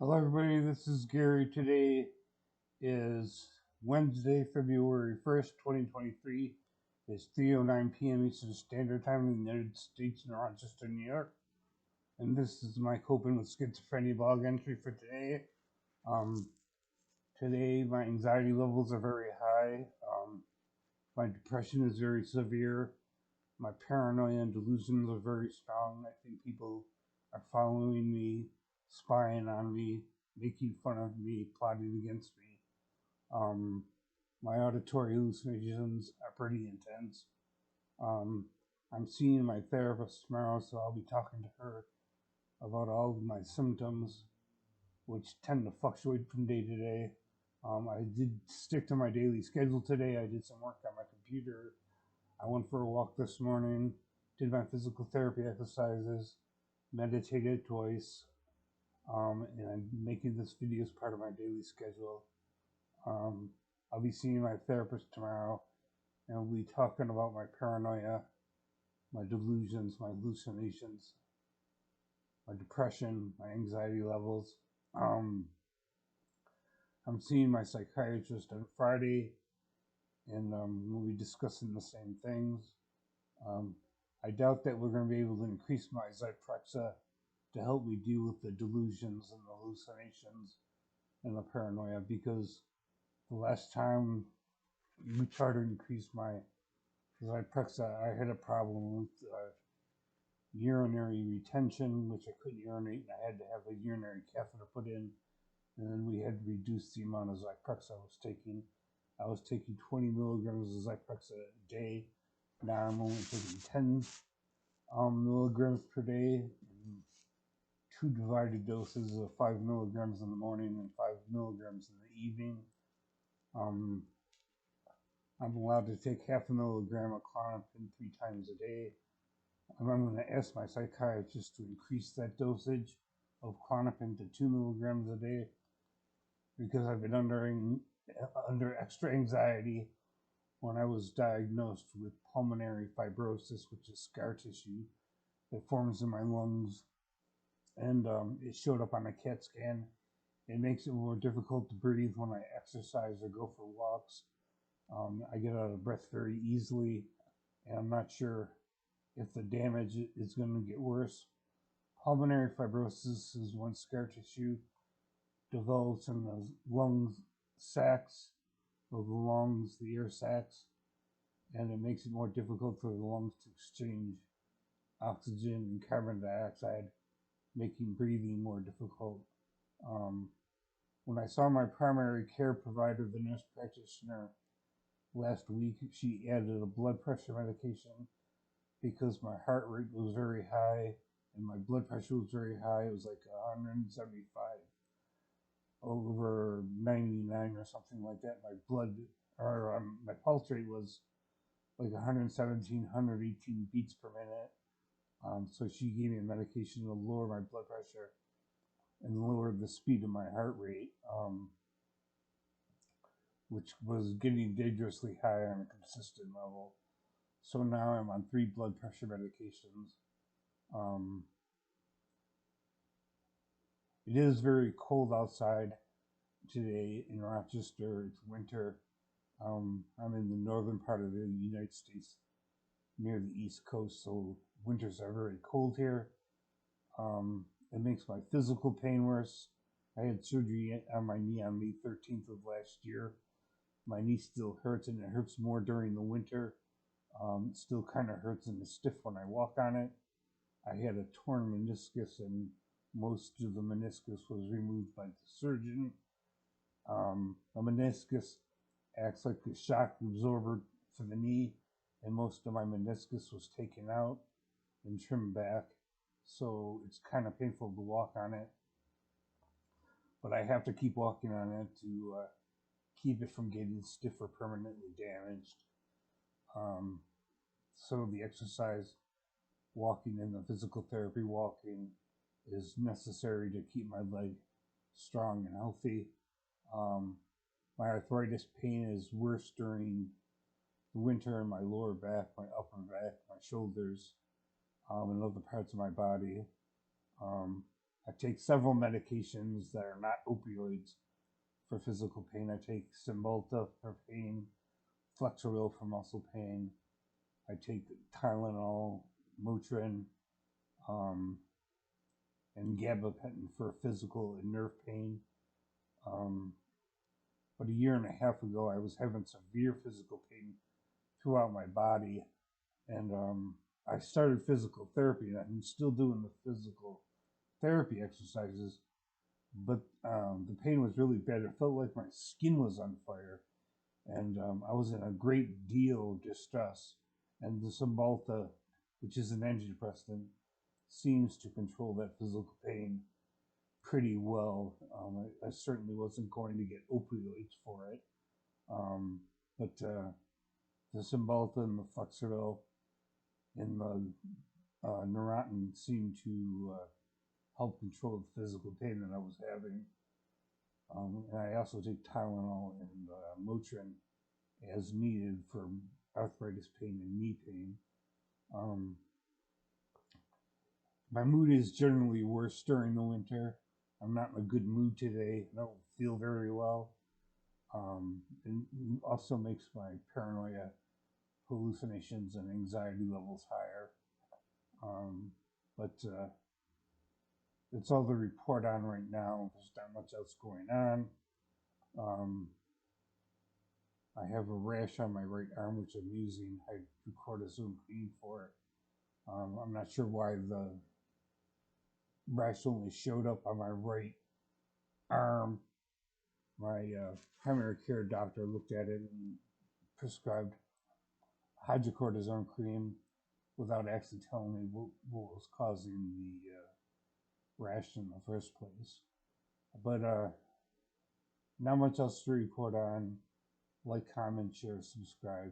Hello, everybody. This is Gary. Today is Wednesday, February 1st, 2023. It's 3:09 p.m. Eastern Standard Time in the United States in Rochester, New York. And this is my coping with schizophrenia blog entry for today. Um, Today, my anxiety levels are very high. My depression is very severe. My paranoia and delusions are very strong. I think people are following me, spying on me, making fun of me, plotting against me. Um, my auditory hallucinations are pretty intense. Um, I'm seeing my therapist tomorrow, so I'll be talking to her about all of my symptoms, which tend to fluctuate from day to day. I did stick to my daily schedule today. I did some work on my computer. I went for a walk this morning, did my physical therapy exercises, meditated twice, and I'm making this video as part of my daily schedule. Um, I'll be seeing my therapist tomorrow, and we'll be talking about my paranoia, my delusions, my hallucinations, my depression, my anxiety levels. Um, I'm seeing my psychiatrist on Friday, and we'll be discussing the same things. Um, I doubt that we're going to be able to increase my Zyprexa to help me deal with the delusions and the hallucinations and the paranoia, because the last time we tried to increase my Zyprexa, I had a problem with urinary retention, which I couldn't urinate, and I had to have a urinary catheter put in. And then we had to reduce the amount of Zyprexa I was taking. I was taking 20 milligrams of Zyprexa a day. Now I'm only taking 10 milligrams per day, and two divided doses of 5 milligrams in the morning and 5 milligrams in the evening. Um, I'm allowed to take half a milligram of Klonopin 3 times a day. I'm going to ask my psychiatrist to increase that dosage of Klonopin to 2 milligrams a day, because I've been under extra anxiety when I was diagnosed with pulmonary fibrosis, which is scar tissue that forms in my lungs, and it showed up on a CAT scan. It makes it more difficult to breathe when I exercise or go for walks. I get out of breath very easily, and I'm not sure if the damage is going to get worse. Pulmonary fibrosis is when scar tissue develops in the lung sacs of the lungs, the air sacs, and it makes it more difficult for the lungs to exchange oxygen and carbon dioxide, making breathing more difficult. Um, when I saw my primary care provider, the nurse practitioner, last week, she added a blood pressure medication because my heart rate was very high and my blood pressure was very high. It was like 175 over 99 or something like that. My pulse rate was like 117, 118 beats per minute. So she gave me a medication to lower my blood pressure and lower the speed of my heart rate, which was getting dangerously high on a consistent level. So now I'm on 3 blood pressure medications. Um, it is very cold outside today in Rochester. It's winter. I'm in the northern part of the United States, near the East Coast, so winters are very cold here. It makes my physical pain worse. I had surgery on my knee on May 13th of last year. My knee still hurts, and it hurts more during the winter. It still kind of hurts and is stiff when I walk on it. I had a torn meniscus, and most of the meniscus was removed by the surgeon. A meniscus acts like the shock absorber for the knee, and most of my meniscus was taken out and trimmed back, so it's kind of painful to walk on it. But I have to keep walking on it to keep it from getting stiff or permanently damaged. Um, so the exercise, walking, and the physical therapy walking is necessary to keep my leg strong and healthy. Um, my arthritis pain is worse during the winter in my lower back, my upper back, my shoulders, and other parts of my body. Um, I take several medications that are not opioids for physical pain. I take Cymbalta for pain, Flexeril for muscle pain. I take Tylenol, Motrin, um, and gabapentin for physical and nerve pain. Um, but a year and a half ago, I was having severe physical pain throughout my body, and I started physical therapy, and I'm still doing the physical therapy exercises. But the pain was really bad. It felt like my skin was on fire, and I was in a great deal of distress. And the Cymbalta, which is an antidepressant, seems to control that physical pain pretty well. I certainly wasn't going to get opioids for it, um, but the Cymbalta and the Flexeril and the Neurontin seemed to help control the physical pain that I was having. And I also take Tylenol and Motrin as needed for arthritis pain and knee pain. Um, my mood is generally worse during the winter. I'm not in a good mood today. I don't feel very well. It also makes my paranoia, hallucinations, and anxiety levels higher. But it's all to report on right now. There's not much else going on. Um, I have a rash on my right arm, which I'm using hydrocortisone cream for. I'm not sure why the rash only showed up on my right arm. My primary care doctor looked at it and prescribed hydrocortisone cream without actually telling me what was causing the rash in the first place. But not much else to report on. Like, comment, share, subscribe.